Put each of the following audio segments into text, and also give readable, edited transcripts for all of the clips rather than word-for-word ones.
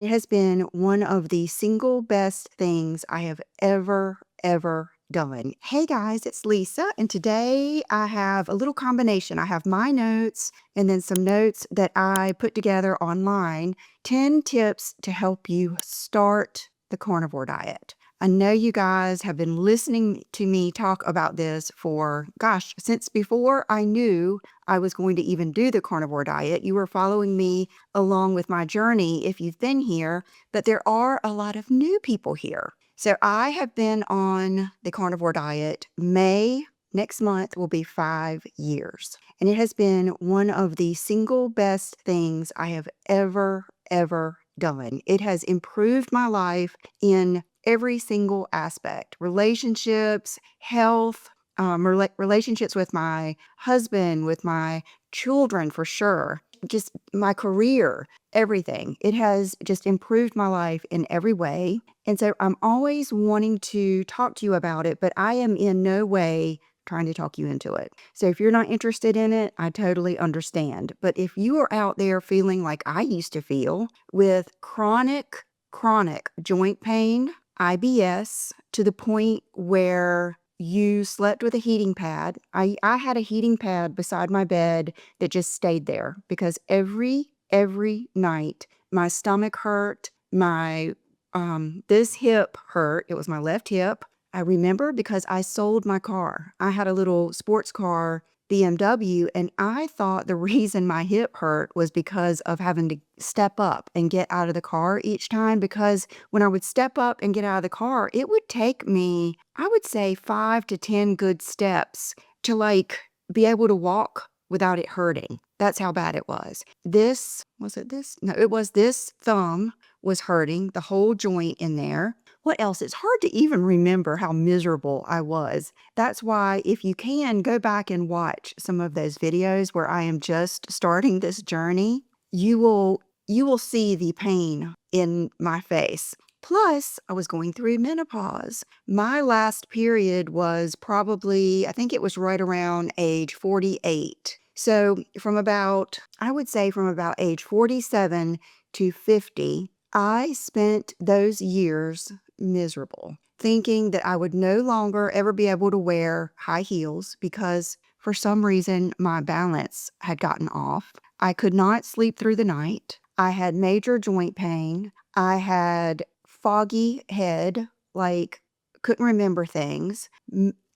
It has been one of the single best things I have ever done. Hey guys, it's Lisa, and today I have a little combination. I have my notes and then some notes that I put together online. 10 tips to help you start the carnivore diet. I know you guys have been listening to me talk about this for, gosh, since before I knew I was going to even do the carnivore diet. You were following me along with my journey if you've been here, but there are a lot of new people here. So I have been on the carnivore diet. Next month will be 5 years. And it has been one of the single best things I have ever done. It has improved my life in every single aspect: relationships, health, relationships with my husband, with my children for sure, just my career, everything. It has just improved my life in every way. And so I'm always wanting to talk to you about it, but I am in no way trying to talk you into it. So if you're not interested in it, I totally understand. But if you are out there feeling like I used to feel with chronic joint pain, IBS, to the point where you slept with a heating pad. I had a heating pad beside my bed that just stayed there because every night my stomach hurt, my this hip hurt. It was my left hip. I remember because I sold my car. I had a little sports car BMW, and I thought the reason my hip hurt was because of having to step up and get out of the car each time, because when I would step up and get out of the car, it would take me, I would say, 5 to 10 good steps to be able to walk without it hurting. That's how bad it was. Was it this? No, it was this thumb was hurting, the whole joint in there. What else? It's hard to even remember how miserable I was. That's why, if you can, go back and watch some of those videos where I am just starting this journey. You will see the pain in my face. Plus, I was going through menopause. My last period was probably, I think it was right around age 48. So I would say from about age 47 to 50, I spent those years miserable, thinking that I would no longer ever be able to wear high heels because for some reason my balance had gotten off. I could not sleep through the night. I had major joint pain. I had foggy head, like couldn't remember things.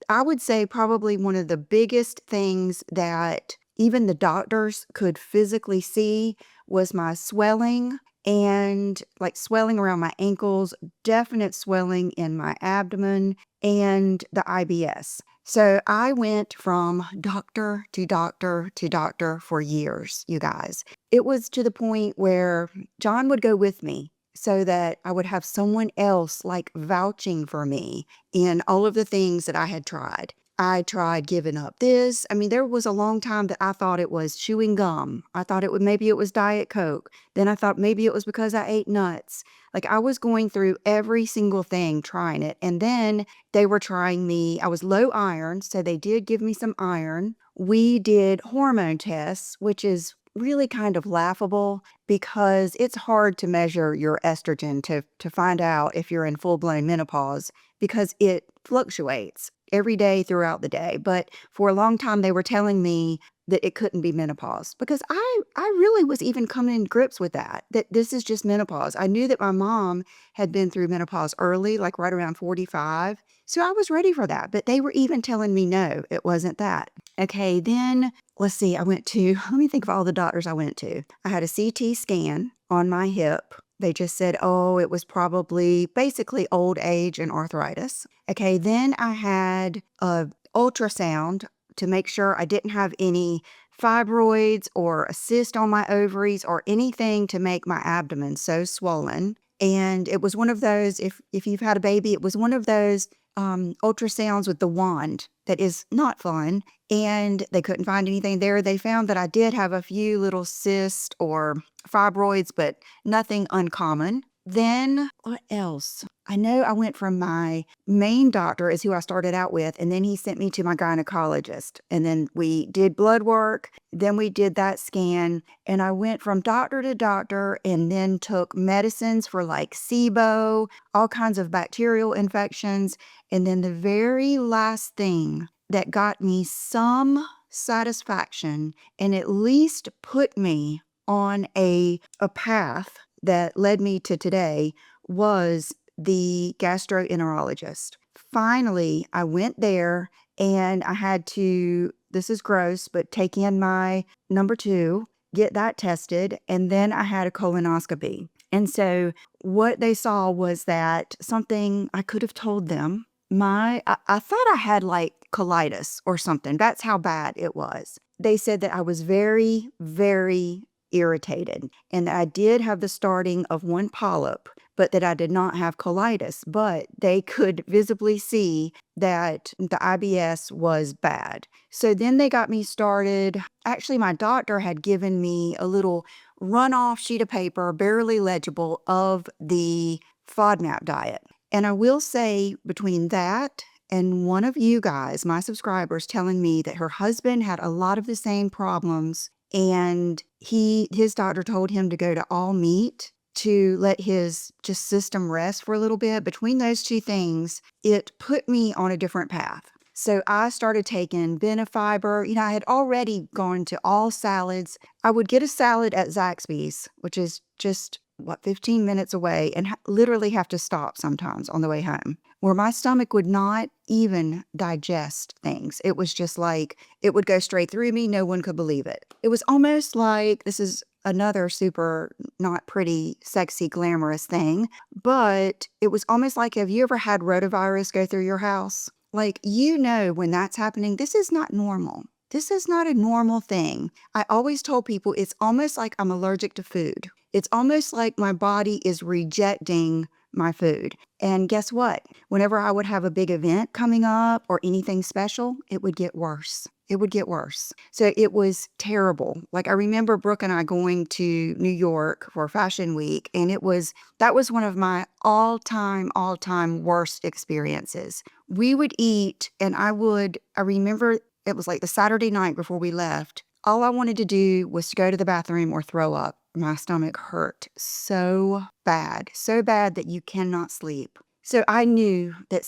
I would say probably one of the biggest things that even the doctors could physically see was my swelling, and like swelling around my ankles, definite swelling in my abdomen, and the IBS. So I went from doctor to doctor to doctor for years, you guys. It was to the point where John would go with me so that I would have someone else like vouching for me in all of the things that I had tried. I tried giving up this. I mean, there was a long time that I thought it was chewing gum. I thought maybe it was Diet Coke. Then I thought maybe it was because I ate nuts. Like, I was going through every single thing, trying it. And then they were trying me. I was low iron, so they did give me some iron. We did hormone tests, which is really kind of laughable because it's hard to measure your estrogen to find out if you're in full-blown menopause because it fluctuates every day throughout the day. But for a long time, they were telling me that it couldn't be menopause because I really was even coming to grips with that this is just menopause. I knew that my mom had been through menopause early, like right around 45. So I was ready for that. But they were even telling me, no, it wasn't that. Okay, then let's see. Let me think of all the doctors I went to. I had a CT scan on my hip. They just said, oh, it was probably basically old age and arthritis. Okay, then I had a ultrasound to make sure I didn't have any fibroids or a cyst on my ovaries or anything to make my abdomen so swollen. And it was one of those, if you've had a baby, it was one of those ultrasounds with the wand that is not fun. And they couldn't find anything there. They found that I did have a few little cysts or fibroids, but nothing uncommon. Then what else? I know I went from my main doctor is who I started out with, and then he sent me to my gynecologist. And then we did blood work, then we did that scan, and I went from doctor to doctor and then took medicines for like SIBO, all kinds of bacterial infections. And then the very last thing that got me some satisfaction and at least put me on a path that led me to today was the gastroenterologist. Finally, I went there and I had to, this is gross, but take in my number 2, get that tested, and then I had a colonoscopy. And so what they saw was that something I could have told them. I thought I had like colitis or something. That's how bad it was. They said that I was very, very irritated and that I did have the starting of one polyp, but that I did not have colitis. But they could visibly see that the IBS was bad. So then they got me started. Actually, my doctor had given me a little runoff sheet of paper, barely legible, of the FODMAP diet. And I will say between that and one of you guys, my subscribers, telling me that her husband had a lot of the same problems and his doctor told him to go to all meat to let his just system rest for a little bit. Between those two things, it put me on a different path. So I started taking Benefiber. I had already gone to all salads. I would get a salad at Zaxby's, which is just 15 minutes away, and literally have to stop sometimes on the way home, where my stomach would not even digest things. It was just like, it would go straight through me. No one could believe it. It was almost like, this is another super not pretty, sexy, glamorous thing, but it was almost like, have you ever had rotavirus go through your house? Like, when that's happening, this is not normal. This is not a normal thing. I always told people it's almost like I'm allergic to food. It's almost like my body is rejecting my food. And guess what? Whenever I would have a big event coming up or anything special, it would get worse. It would get worse. So it was terrible. Like, I remember Brooke and I going to New York for Fashion Week, and that was one of my all-time worst experiences. We would eat, and I remember it was like the Saturday night before we left. All I wanted to do was to go to the bathroom or throw up. My stomach hurt so bad that you cannot sleep. So I knew that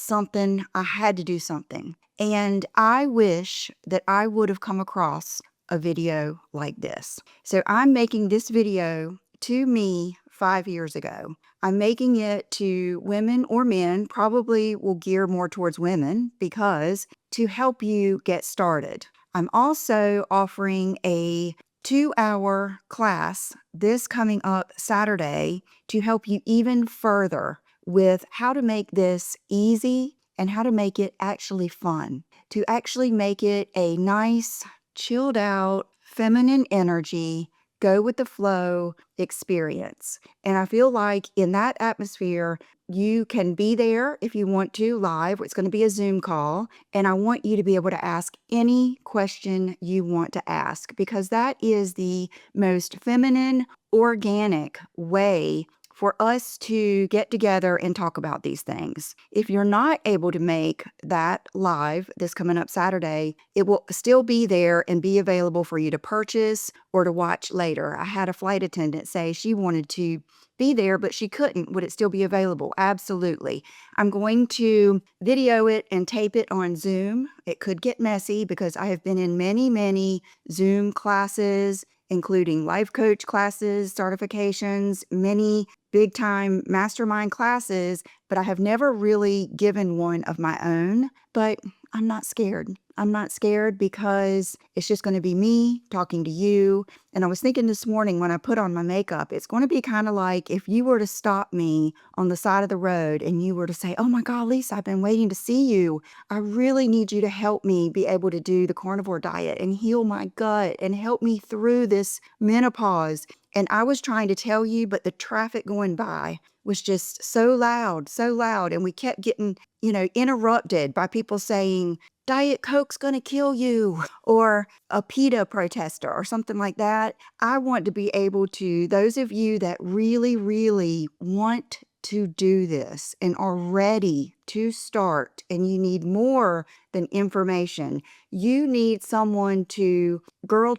I had to do something. And I wish that I would have come across a video like this. So I'm making this video to me 5 years ago. I'm making it to women or men, probably will gear more towards women, because to help you get started. I'm also offering a 2-hour class this coming up Saturday to help you even further with how to make this easy and how to make it actually fun, to actually make it a nice, chilled out, feminine energy, go with the flow experience. And I feel like in that atmosphere, you can be there if you want to live. It's going to be a Zoom call. And I want you to be able to ask any question you want to ask, because that is the most feminine, organic way for us to get together and talk about these things. If you're not able to make that live this coming up Saturday, it will still be there and be available for you to purchase or to watch later. I had a flight attendant say she wanted to be there, but she couldn't. Would it still be available? Absolutely. I'm going to video it and tape it on Zoom. It could get messy because I have been in many, many Zoom classes, including life coach classes, certifications, many big time mastermind classes, but I have never really given one of my own. But I'm not scared. I'm not scared because it's just going to be me talking to you. And I was thinking this morning when I put on my makeup, it's going to be kind of like if you were to stop me on the side of the road and you were to say, "Oh my God, Lisa, I've been waiting to see you. I really need you to help me be able to do the carnivore diet and heal my gut and help me through this menopause." And I was trying to tell you, but the traffic going by was just so loud, so loud. And we kept getting, interrupted by people saying, Diet Coke's going to kill you, or a PETA protester or something like that. I want to be able to, those of you that really, really want to do this and are ready to start, and you need more than information, you need someone to girl,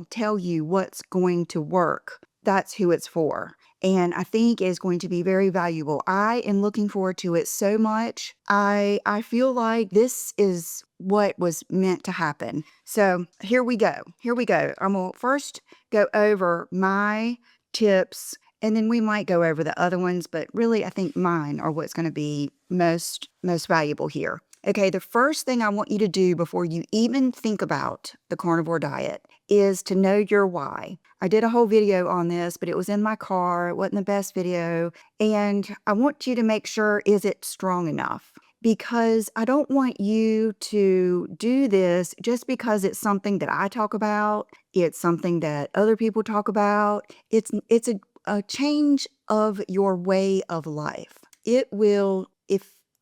tell you what's going to work. That's who it's for. And I think is going to be very valuable. I am looking forward to it so much. I feel like this is what was meant to happen. So here we go. I'm going to first go over my tips, and then we might go over the other ones, but really I think mine are what's going to be most valuable here. Okay, the first thing I want you to do before you even think about the carnivore diet is to know your why. I did a whole video on this, but it was in my car. It wasn't the best video. And I want you to make sure, is it strong enough? Because I don't want you to do this just because it's something that I talk about. It's something that other people talk about. It's a change of your way of life. It will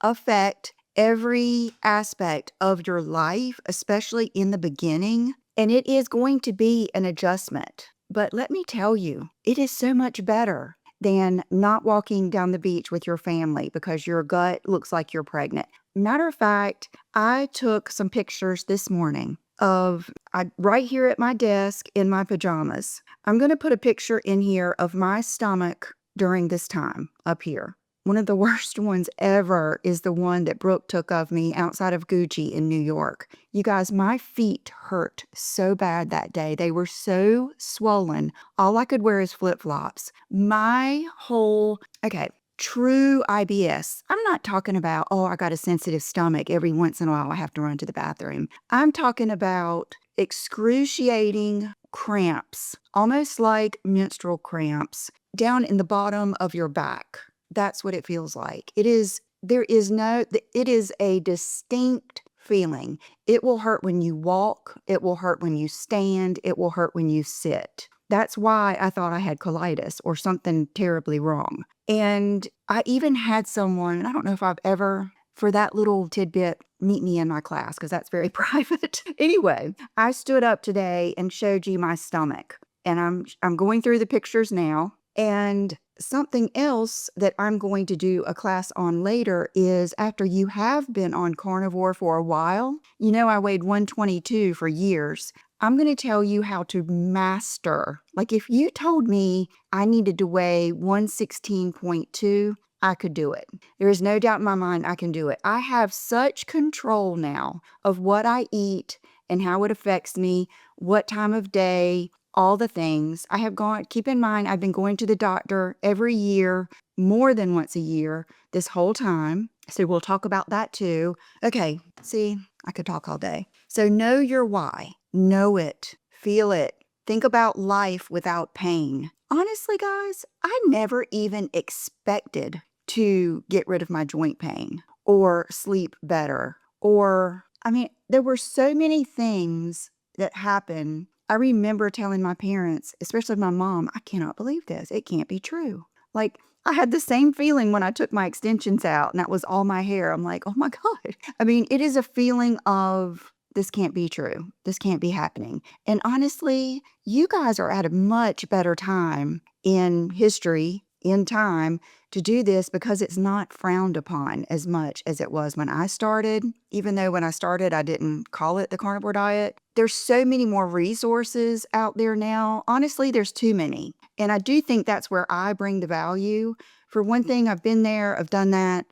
affect every aspect of your life, especially in the beginning. And it is going to be an adjustment. But let me tell you, it is so much better than not walking down the beach with your family because your gut looks like you're pregnant. Matter of fact, I took some pictures this morning of right here at my desk in my pajamas. I'm going to put a picture in here of my stomach during this time up here. One of the worst ones ever is the one that Brooke took of me outside of Gucci in New York. You guys, my feet hurt so bad that day. They were so swollen. All I could wear is flip-flops. True IBS. I'm not talking about, I got a sensitive stomach. Every once in a while I have to run to the bathroom. I'm talking about excruciating cramps, almost like menstrual cramps, down in the bottom of your back. That's what it feels like. It is a distinct feeling. It will hurt when you walk. It will hurt when you stand. It will hurt when you sit. That's why I thought I had colitis or something terribly wrong. And I even had someone, I don't know if I've ever, for that little tidbit, meet me in my class because that's very private. Anyway, I stood up today and showed you my stomach. And I'm going through the pictures now. And something else that I'm going to do a class on later is after you have been on carnivore for a while, I weighed 122 for years. I'm going to tell you how to master. Like if you told me I needed to weigh 116.2, I could do it. There is no doubt in my mind I can do it. I have such control now of what I eat and how it affects me, what time of day, all the things. Keep in mind, I've been going to the doctor every year, more than once a year, this whole time. So we'll talk about that too. Okay, see, I could talk all day. So know your why. Know it. Feel it. Think about life without pain. Honestly, guys, I never even expected to get rid of my joint pain or sleep better. There were so many things that happened. I remember telling my parents, especially my mom, I cannot believe this. It can't be true. Like, I had the same feeling when I took my extensions out and that was all my hair. I'm like, oh my God. It is a feeling of this can't be true. This can't be happening. And honestly, you guys are at a much better time in history, in time, to do this because it's not frowned upon as much as it was when I started. Even though when I started, I didn't call it the carnivore diet. There's so many more resources out there now. Honestly, there's too many. And I do think that's where I bring the value. For one thing, I've been there, I've done that.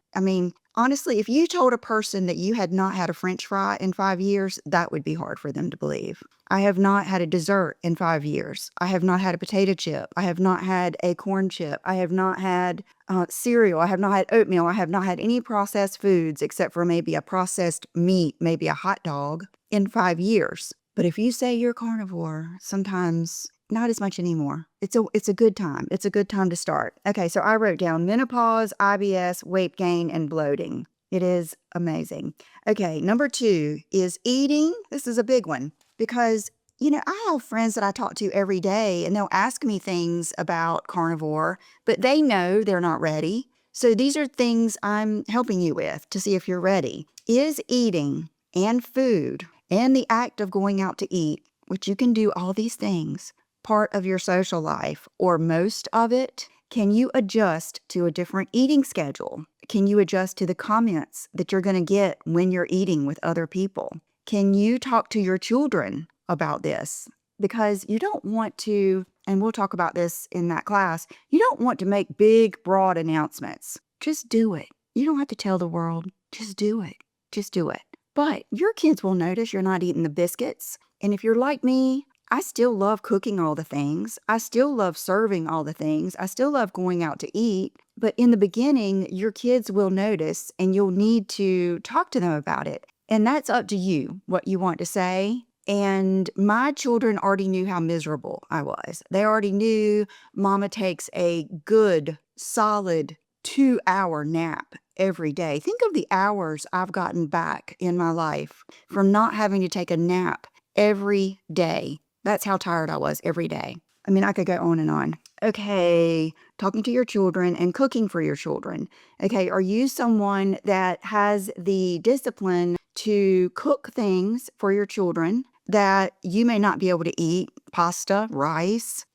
Honestly, if you told a person that you had not had a French fry in 5 years, that would be hard for them to believe. I have not had a dessert in 5 years. I have not had a potato chip. I have not had a corn chip. I have not had cereal. I have not had oatmeal. I have not had any processed foods except for maybe a processed meat, maybe a hot dog in 5 years. But if you say you're carnivore, sometimes not as much anymore. It's a good time. It's a good time to start. Okay, so I wrote down menopause, IBS, weight gain, and bloating. It is amazing. Okay, number 2 is eating. This is a big one because I have friends that I talk to every day and they'll ask me things about carnivore, but they know they're not ready. So these are things I'm helping you with to see if you're ready. Is eating and food and the act of going out to eat, which you can do all these things, part of your social life or most of it? Can you adjust to a different eating schedule? Can you adjust to the comments that you're going to get when you're eating with other people? Can you talk to your children about this? Because you don't want to, and we'll talk about this in that class, you don't want to make big, broad announcements. Just do it. You don't have to tell the world. Just do it. Just do it. But your kids will notice you're not eating the biscuits. And if you're like me, I still love cooking all the things. I still love serving all the things. I still love going out to eat. But in the beginning, your kids will notice and you'll need to talk to them about it. And that's up to you, what you want to say. And my children already knew how miserable I was. They already knew Mama takes a good, solid 2-hour nap every day. Think of the hours I've gotten back in my life from not having to take a nap every day. That's how tired I was every day. I mean, I could go on and on. Okay, talking to your children and cooking for your children. Okay, are you someone that has the discipline to cook things for your children that you may not be able to eat? Pasta, rice,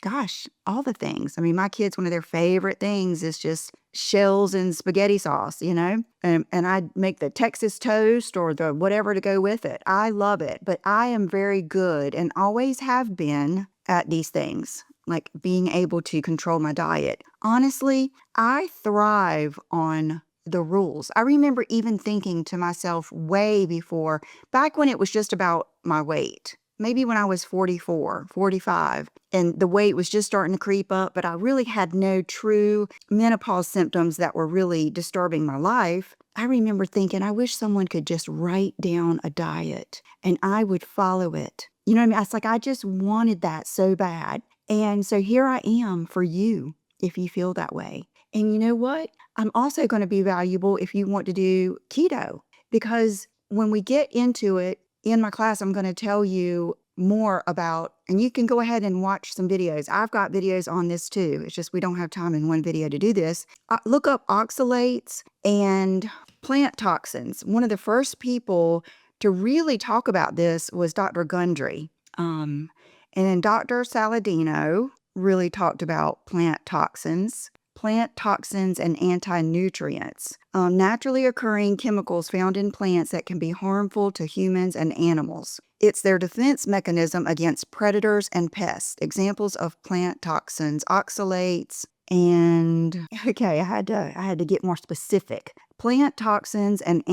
gosh, all the things. I mean, my kids, one of their favorite things is just shells and spaghetti sauce, and I make the Texas toast or the whatever to go with it. I love it, but I am very good and always have been at these things, like being able to control my diet. Honestly, I thrive on the rules. I remember even thinking to myself way before, back when it was just about my weight. Maybe when I was 44, 45, and the weight was just starting to creep up, but I really had no true menopause symptoms that were really disturbing my life. I remember thinking, I wish someone could just write down a diet and I would follow it. You know what I mean? It's like I just wanted that so bad. And so here I am for you if you feel that way. And you know what? I'm also going to be valuable if you want to do keto, because when we get into it, in my class, I'm going to tell you more about, and you can go ahead and watch some videos. I've got videos on this too. It's just we don't have time in one video to do this. Look up oxalates and plant toxins. One of the first people to really talk about this was Dr. Gundry. And then Dr. Saladino really talked about plant toxins and anti-nutrients, naturally occurring chemicals found in plants that can be harmful to humans and animals. It's their defense mechanism against predators and pests. Examples of plant toxins, oxalates, and okay, I had to get more specific. Plant toxins and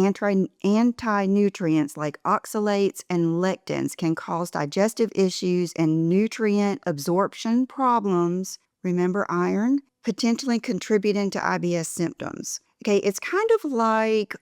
anti-nutrients like oxalates and lectins can cause digestive issues and nutrient absorption problems. Remember iron? Potentially contributing to IBS symptoms. Okay, it's kind of like,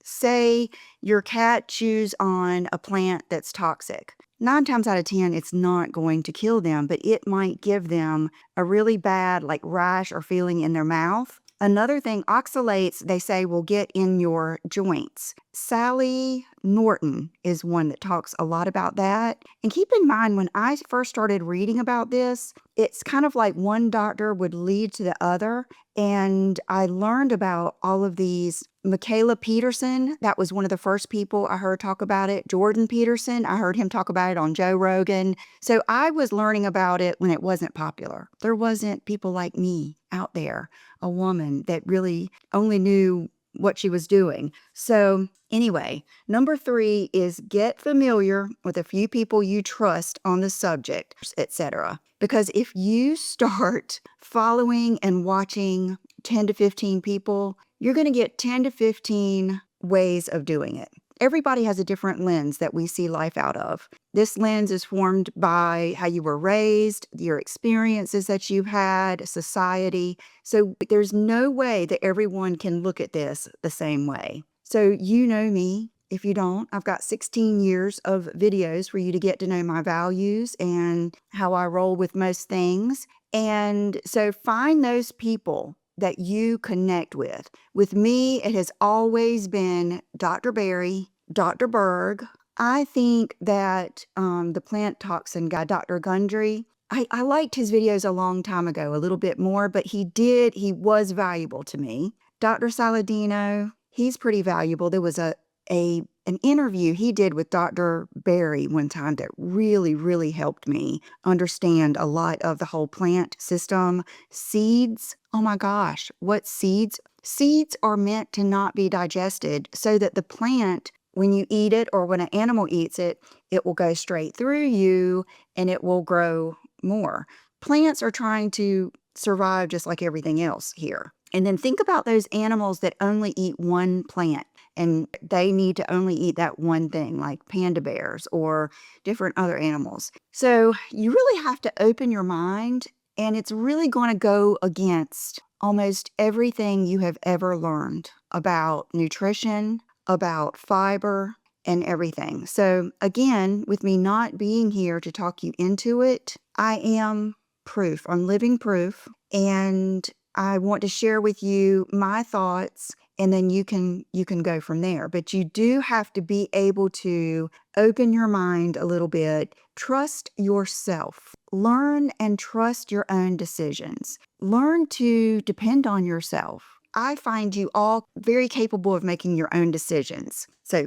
say your cat chews on a plant that's toxic. 9 times out of 10, it's not going to kill them, but it might give them a really bad like rash or feeling in their mouth. Another thing, oxalates, they say, will get in your joints. Sally Norton is one that talks a lot about that. And keep in mind, when I first started reading about this, it's kind of like one doctor would lead to the other. And I learned about all of these. Michaela Peterson, that was one of the first people I heard talk about it. Jordan Peterson, I heard him talk about it on Joe Rogan. So I was learning about it when it wasn't popular. There wasn't people like me out there, a woman that really only knew what she was doing. So anyway, number 3 is get familiar with a few people you trust on the subject, etc. Because if you start following and watching 10 to 15 people, you're going to get 10 to 15 ways of doing it. Everybody has a different lens that we see life out of. This lens is formed by how you were raised, your experiences that you've had, society. So there's no way that everyone can look at this the same way. So you know me. If you don't, I've got 16 years of videos for you to get to know my values and how I roll with most things. And so find those people that you connect with. With me, it has always been Dr. Barry, Dr. Berg, I think that the plant toxin guy, Dr. Gundry, I liked his videos a long time ago, a little bit more, but he was valuable to me. Dr. Saladino, he's pretty valuable. There was an interview he did with Dr. Berg one time that really, really helped me understand a lot of the whole plant system. Seeds, oh my gosh, what seeds? Seeds are meant to not be digested so that the plant, when you eat it or when an animal eats it, it will go straight through you and it will grow more. Plants are trying to survive just like everything else here. And then think about those animals that only eat one plant and they need to only eat that one thing, like panda bears or different other animals. So you really have to open your mind, and it's really going to go against almost everything you have ever learned about nutrition, about fiber, and everything. So again, with me not being here to talk you into it, I am proof. I'm living proof, and I want to share with you my thoughts, and then you can go from there. But you do have to be able to open your mind a little bit, trust yourself, learn and trust your own decisions, learn to depend on yourself. I find you all very capable of making your own decisions. So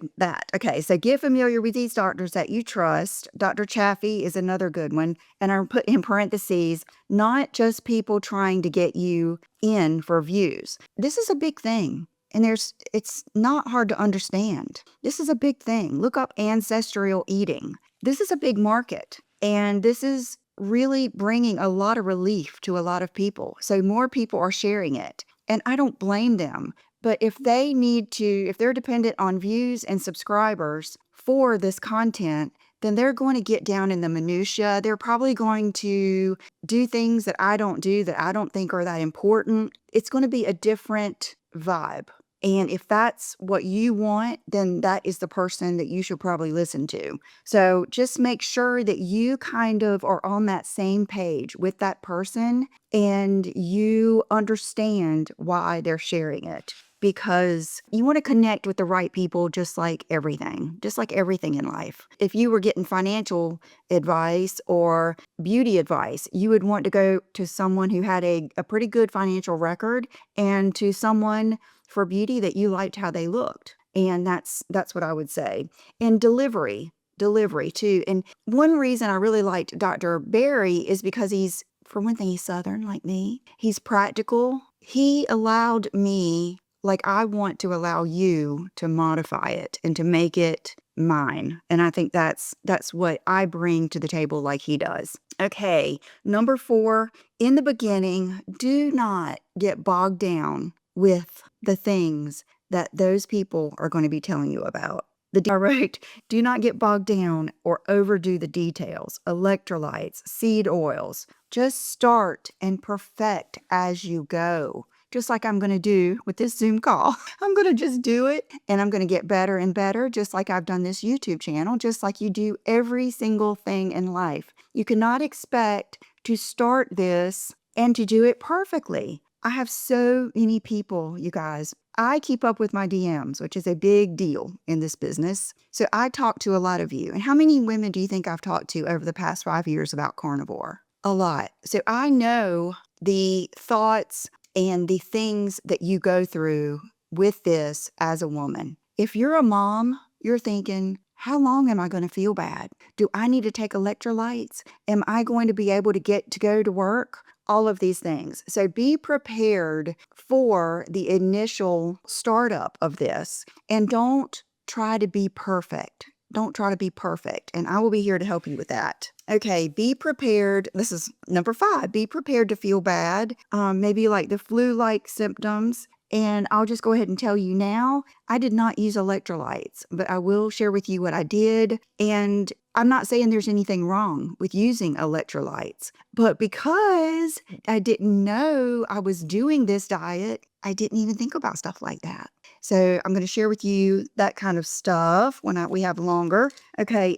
so get familiar with these doctors that you trust. Dr. Chaffee is another good one. And I put in parentheses, not just people trying to get you in for views. This is a big thing. And it's not hard to understand. This is a big thing. Look up ancestral eating. This is a big market. And this is really bringing a lot of relief to a lot of people. So more people are sharing it. And I don't blame them. But if they're dependent on views and subscribers for this content, then they're going to get down in the minutia. They're probably going to do things that I don't do, that I don't think are that important. It's going to be a different vibe. And if that's what you want, then that is the person that you should probably listen to. So just make sure that you kind of are on that same page with that person and you understand why they're sharing it. Because you want to connect with the right people, just like everything in life. If you were getting financial advice or beauty advice, you would want to go to someone who had a pretty good financial record, and to someone for beauty that you liked how they looked. And that's what I would say. And delivery too. And one reason I really liked Dr. Berg is because for one thing, he's Southern like me. He's practical. He allowed me, like I want to allow you, to modify it and to make it mine. And I think that's what I bring to the table like he does. Okay, number 4, in the beginning, do not get bogged down with the things that those people are going to be telling you about. I wrote, do not get bogged down or overdo the details, electrolytes, seed oils. Just start and perfect as you go. Just like I'm going to do with this Zoom call. I'm going to just do it, and I'm going to get better and better, just like I've done this YouTube channel, just like you do every single thing in life. You cannot expect to start this and to do it perfectly. I have so many people, you guys. I keep up with my DMs, which is a big deal in this business. So I talk to a lot of you. And how many women do you think I've talked to over the past 5 years about carnivore? A lot. So I know the thoughts and the things that you go through with this as a woman. If you're a mom, you're thinking, how long am I going to feel bad? Do I need to take electrolytes? Am I going to be able to go to work? All of these things. So be prepared for the initial startup of this, and don't try to be perfect. Don't try to be perfect. And I will be here to help you with that. Okay, be prepared. This is number 5. Be prepared to feel bad, maybe like the flu-like symptoms. And I'll just go ahead and tell you now, I did not use electrolytes, but I will share with you what I did. And I'm not saying there's anything wrong with using electrolytes, but because I didn't know I was doing this diet, I didn't even think about stuff like that. So I'm going to share with you that kind of stuff when we have longer. Okay,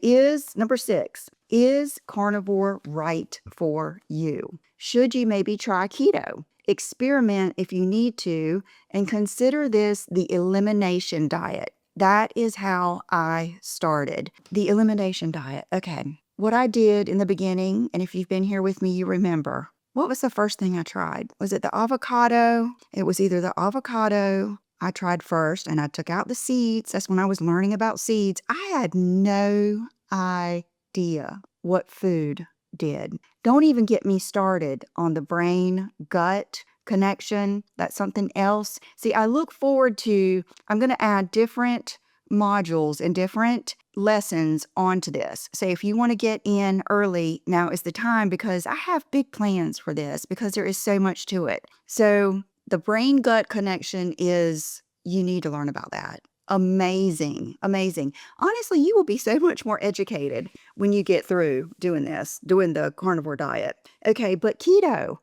number 6, is carnivore right for you? Should you maybe try keto? Experiment if you need to, and consider this the elimination diet. That is how I started the elimination diet. Okay. What I did in the beginning, and if you've been here with me, you remember, what was the first thing I tried? Was it the avocado? It was either the avocado I tried first, and I took out the seeds. That's when I was learning about seeds. I had no idea what food did. Don't even get me started on the brain gut connection. That's something else. See, I look forward to, I'm going to add different modules and different lessons onto this. So if you want to get in early, now is the time, because I have big plans for this because there is so much to it. So the brain gut connection is, you need to learn about that. Amazing, amazing. Honestly, you will be so much more educated when you get through doing the carnivore diet. Okay, but keto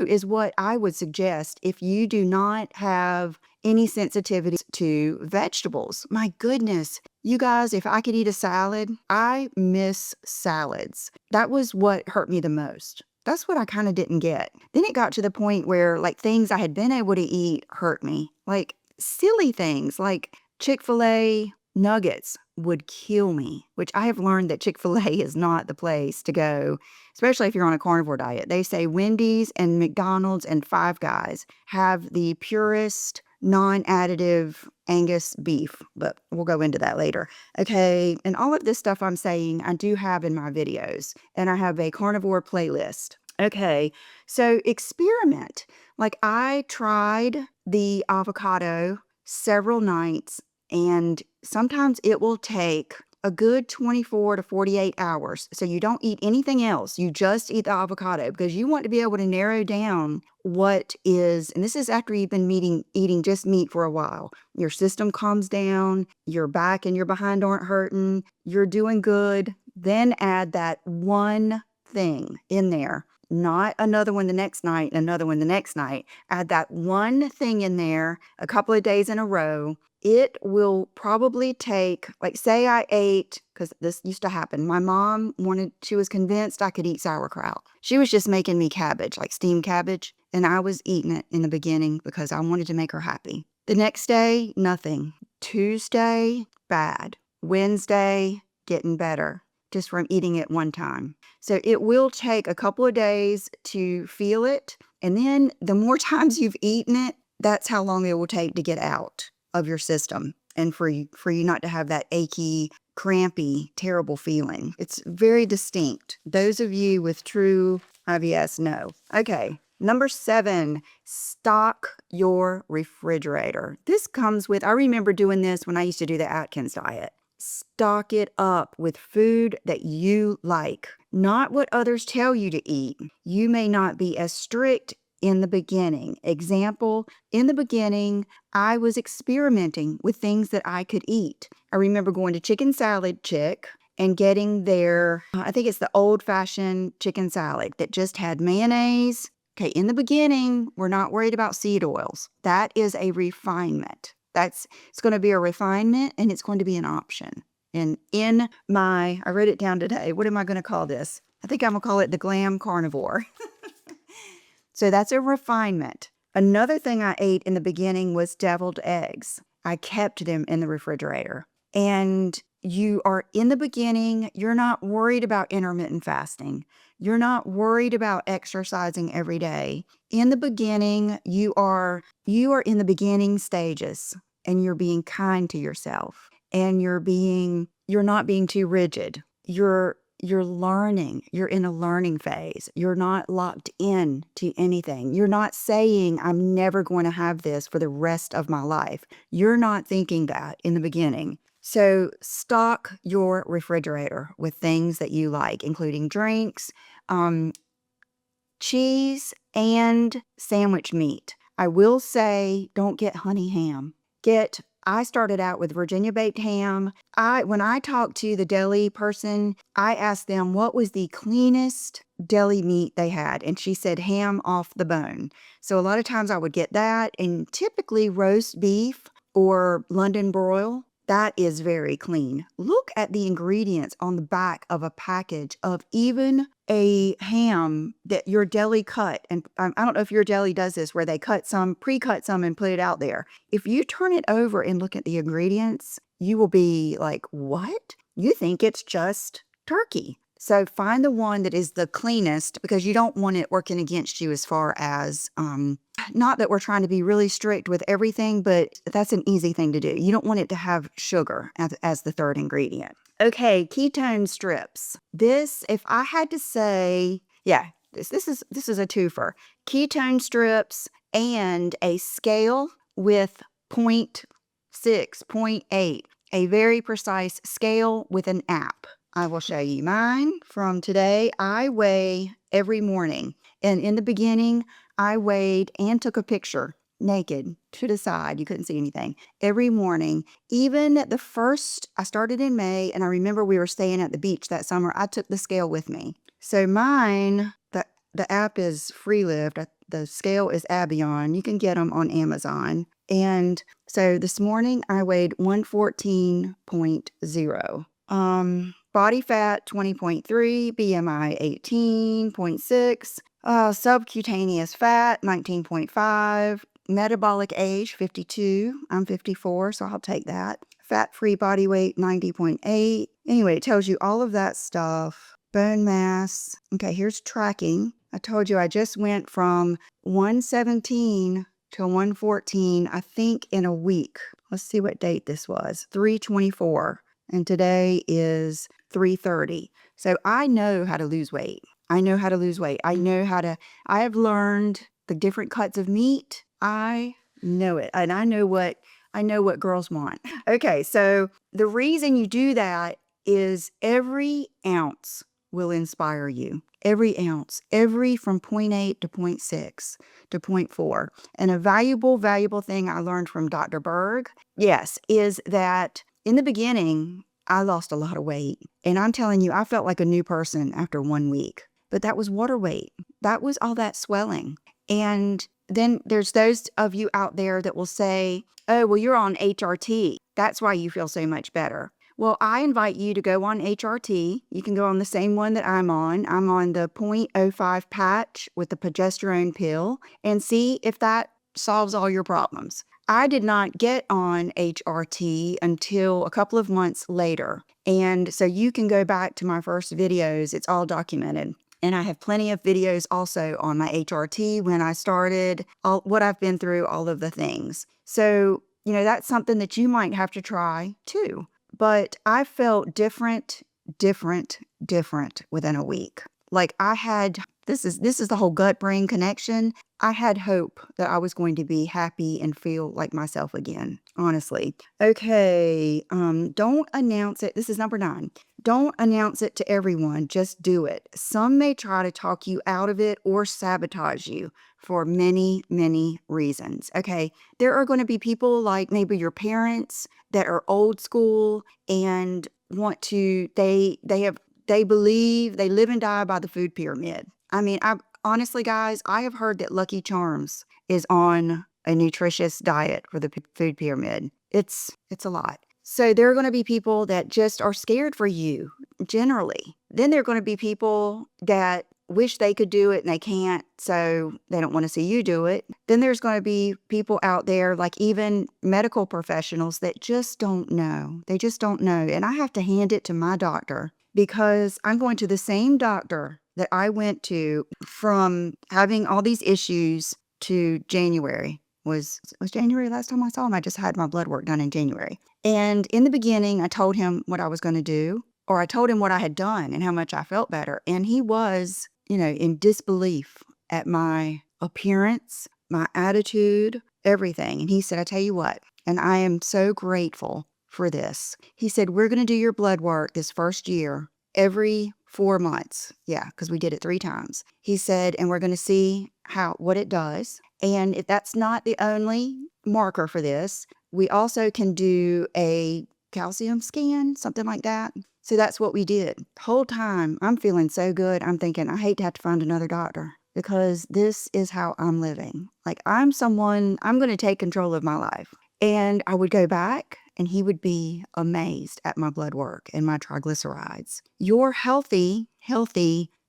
is what I would suggest if you do not have any sensitivity to vegetables. My goodness, you guys, if I could eat a salad, I miss salads. That was what hurt me the most. That's what I kind of didn't get. Then it got to the point where like things I had been able to eat hurt me. Like silly things like Chick-fil-A nuggets would kill me, which I have learned that Chick-fil-A is not the place to go, especially if you're on a carnivore diet. They say Wendy's and McDonald's and Five Guys have the purest, non-additive Angus beef, but we'll go into that later. Okay, and all of this stuff I'm saying, I do have in my videos, and I have a carnivore playlist. Okay, so experiment. Like I tried the avocado several nights, and sometimes it will take a good 24 to 48 hours. So you don't eat anything else. You just eat the avocado because you want to be able to narrow down what is, and this is after you've been eating just meat for a while. Your system calms down, your back and your behind aren't hurting, you're doing good. Then add that one thing in there. Not another one the next night, another one the next night. Add that one thing in there a couple of days in a row. It will probably take, like say I ate, because this used to happen. My mom she was convinced I could eat sauerkraut. She was just making me cabbage, like steamed cabbage. And I was eating it in the beginning because I wanted to make her happy. The next day, nothing. Tuesday, bad. Wednesday, getting better. Just from eating it one time. So it will take a couple of days to feel it. And then the more times you've eaten it, that's how long it will take to get out of your system and for you not to have that achy, crampy, terrible feeling. It's very distinct. Those of you with true IBS know. Okay. Number 7, stock your refrigerator. This comes with, I remember doing this when I used to do the Atkins diet. Stock it up with food that you like, not what others tell you to eat. You may not be as strict in the beginning. Example, in the beginning, I was experimenting with things that I could eat. I remember going to Chicken Salad Chick and getting their, I think it's the old-fashioned chicken salad that just had mayonnaise. Okay, in the beginning, we're not worried about seed oils. That is a refinement. It's going to be a refinement, and it's going to be an option. And I wrote it down today. What am I going to call this? I think I'm going to call it the Glam Carnivore. So that's a refinement. Another thing I ate in the beginning was deviled eggs. I kept them in the refrigerator. And you are in the beginning, you're not worried about intermittent fasting. You're not worried about exercising every day. In the beginning, you are in the beginning stages, and you're being kind to yourself, and you're not being too rigid. You're learning. You're in a learning phase. You're not locked in to anything. You're not saying, I'm never going to have this for the rest of my life. You're not thinking that in the beginning. So stock your refrigerator with things that you like, including drinks, cheese, and sandwich meat. I will say, don't get honey ham. I started out with Virginia baked ham. When I talked to the deli person, I asked them what was the cleanest deli meat they had, and she said ham off the bone. So a lot of times I would get that, and typically roast beef or London broil. That is very clean. Look at the ingredients on the back of a package of even a ham that your deli cut, and I don't know if your deli does this, where they pre-cut some and put it out there. If you turn it over and look at the ingredients, you will be like, what? You think it's just turkey. So find the one that is the cleanest, because you don't want it working against you as far as, not that we're trying to be really strict with everything, but that's an easy thing to do. You don't want it to have sugar as the third ingredient. Okay, ketone strips. This, if I had to say, yeah, this is a twofer. Ketone strips and a scale with 0.6, 0.8, a very precise scale with an app. I will show you mine from today. I weigh every morning, and in the beginning, I weighed and took a picture naked to the side. You couldn't see anything every morning. Even the first, I started in May, and I remember we were staying at the beach that summer. I took the scale with me. So mine, the app is Freelift. The scale is Abion. You can get them on Amazon. And so this morning I weighed 114.0. Body fat 20.3, BMI 18.6, subcutaneous fat 19.5, metabolic age 52. I'm 54, so I'll take that. Fat-free body weight 90.8. Anyway, it tells you all of that stuff. Bone mass. Okay, here's tracking. I told you I just went from 117 to 114, I think, in a week. Let's see what date this was. 3/24. And today is 3/30. So I know how to lose weight. I know how to lose weight. I have learned the different cuts of meat. I know it. And I know what girls want. Okay, so the reason you do that is every ounce will inspire you. Every ounce, from 0.8 to 0.6 to 0.4. And a valuable thing I learned from Dr. Berg, yes, is that in the beginning, I lost a lot of weight. And I'm telling you, I felt like a new person after 1 week. But that was water weight. That was all that swelling. And then there's those of you out there that will say, oh, well, you're on HRT. That's why you feel so much better. Well, I invite you to go on HRT. You can go on the same one that I'm on. I'm on the 0.05 patch with the progesterone pill, and see if that solves all your problems. I did not get on HRT until a couple of months later. And so you can go back to my first videos. It's all documented. And I have plenty of videos also on my HRT when I started, what I've been through, all of the things. So, that's something that you might have to try too. But I felt different within a week. Like this is the whole gut-brain connection. I had hope that I was going to be happy and feel like myself again, honestly. Okay, don't announce it. This is number 9. Don't announce it to everyone. Just do it. Some may try to talk you out of it or sabotage you for many, many reasons. Okay, there are going to be people like maybe your parents that are old school and want to, they believe, they live and die by the food pyramid. I mean, honestly, guys, I have heard that Lucky Charms is on a nutritious diet for the food pyramid. It's a lot. So there are going to be people that just are scared for you, generally. Then there are going to be people that wish they could do it and they can't, so they don't want to see you do it. Then there's going to be people out there, like even medical professionals, that just don't know. They just don't know. And I have to hand it to my doctor, because I'm going to the same doctor that I went to from having all these issues to January. Was January last time I saw him? I just had my blood work done in January. And in the beginning, I told him what I was going to do, or I told him what I had done and how much I felt better. And he was, in disbelief at my appearance, my attitude, everything. And he said, I tell you what, and I am so grateful for this. He said, we're going to do your blood work this first year every 4 months. Yeah, because we did it 3 times. He said, and we're going to see what it does. And if that's not the only marker for this, we also can do a calcium scan, something like that. So that's what we did. The whole time I'm feeling so good. I'm thinking, I hate to have to find another doctor, because this is how I'm living. Like, I'm going to take control of my life. And I would go back and he would be amazed at my blood work and my triglycerides. Your healthy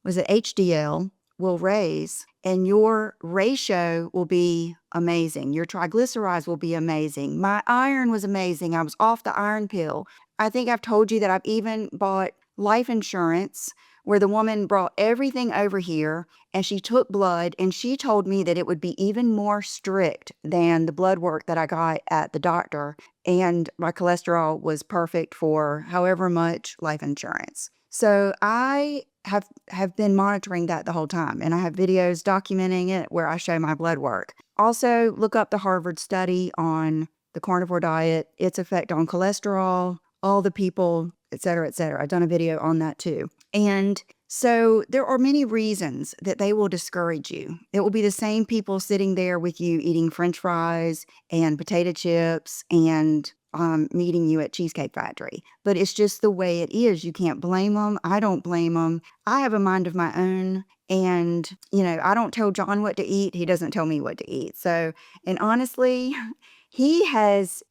was it HDL, will raise, and your ratio will be amazing. Your triglycerides will be amazing. My iron was amazing. I was off the iron pill. I think I've told you that I've even bought life insurance where the woman brought everything over here and she took blood and she told me that it would be even more strict than the blood work that I got at the doctor. And my cholesterol was perfect for however much life insurance. So I have been monitoring that the whole time, and I have videos documenting it where I show my blood work. Also, look up the Harvard study on the carnivore diet, its effect on cholesterol, all the people, et cetera, et cetera. I've done a video on that too. And so there are many reasons that they will discourage you. It will be the same people sitting there with you eating French fries and potato chips and meeting you at Cheesecake Factory. But it's just the way it is. You can't blame them. I don't blame them. I have a mind of my own. And, I don't tell John what to eat. He doesn't tell me what to eat. So, and honestly, he has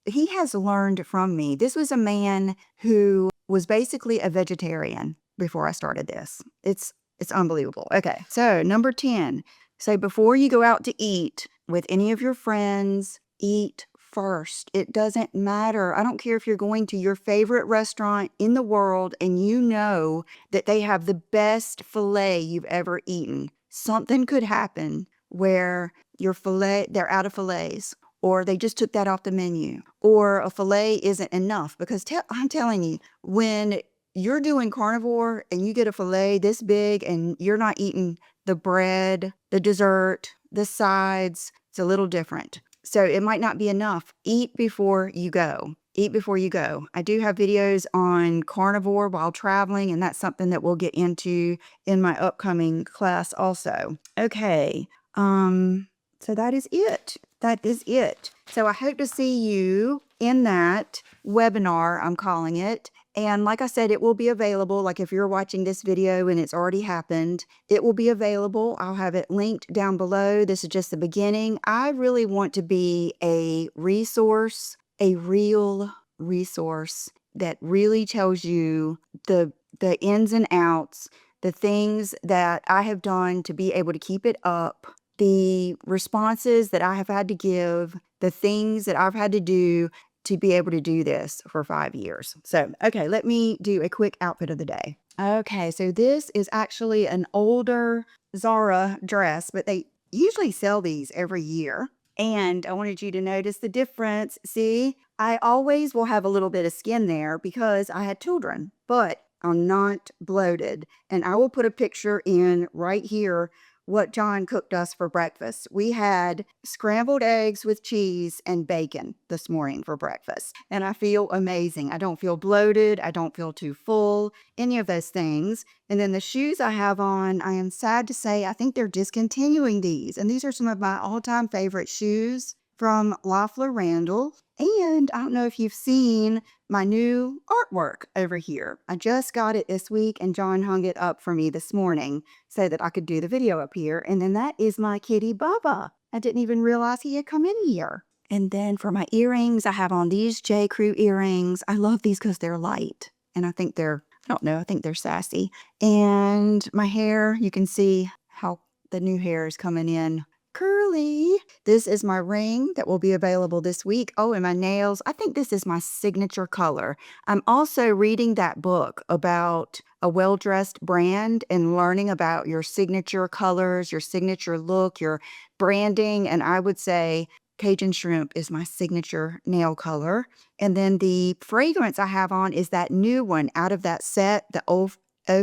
learned from me. This was a man who was basically a vegetarian before I started this. It's unbelievable. Okay. So, number 10. So before you go out to eat with any of your friends, eat first. It doesn't matter. I don't care if you're going to your favorite restaurant in the world and you know that they have the best filet you've ever eaten. Something could happen where they're out of filets, or they just took that off the menu, or a filet isn't enough. Because I'm telling you, when you're doing carnivore and you get a filet this big and you're not eating the bread, the dessert, the sides, it's a little different. So it might not be enough. Eat before you go. Eat before you go. I do have videos on carnivore while traveling, and that's something that we'll get into in my upcoming class also. Okay. So that is it. That is it. So I hope to see you in that webinar, I'm calling it. And like I said, it will be available. Like if you're watching this video and it's already happened, it will be available. I'll have it linked down below. This is just the beginning. I really want to be a resource, a real resource that really tells you the ins and outs, the things that I have done to be able to keep it up, the responses that I have had to give, the things that I've had to do to be able to do this for 5 years. So, okay, let me do a quick outfit of the day. Okay, so this is actually an older Zara dress, but they usually sell these every year. And I wanted you to notice the difference. See, I always will have a little bit of skin there because I had children, but I'm not bloated. And I will put a picture in right here what John cooked us for breakfast. We had scrambled eggs with cheese and bacon this morning for breakfast. And I feel amazing. I don't feel bloated. I don't feel too full, any of those things. And then the shoes I have on, I am sad to say, I think they're discontinuing these. And these are some of my all-time favorite shoes from Loeffler Randall. And I don't know if you've seen my new artwork over here. I just got it this week and John hung it up for me this morning so that I could do the video up here. And then that is my kitty Bubba. I didn't even realize he had come in here. And then for my earrings, I have on these J. Crew earrings. I love these because they're light. And I think I think they're sassy. And my hair, you can see how the new hair is coming in curly. This is my ring that will be available this week. Oh, and my nails. I think this is my signature color. I'm also reading that book about a well-dressed brand and learning about your signature colors, your signature look, your branding. And I would say Cajun Shrimp is my signature nail color. And then the fragrance I have on is that new one out of that set, the Eau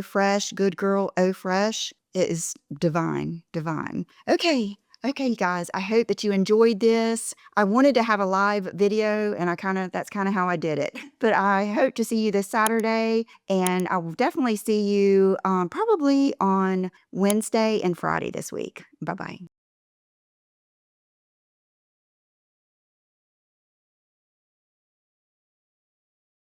Fresh, Good Girl Eau Fresh. It is divine, divine. Okay, guys, I hope that you enjoyed this. I wanted to have a live video, and that's kind of how I did it. But I hope to see you this Saturday, and I will definitely see you probably on Wednesday and Friday this week. Bye-bye.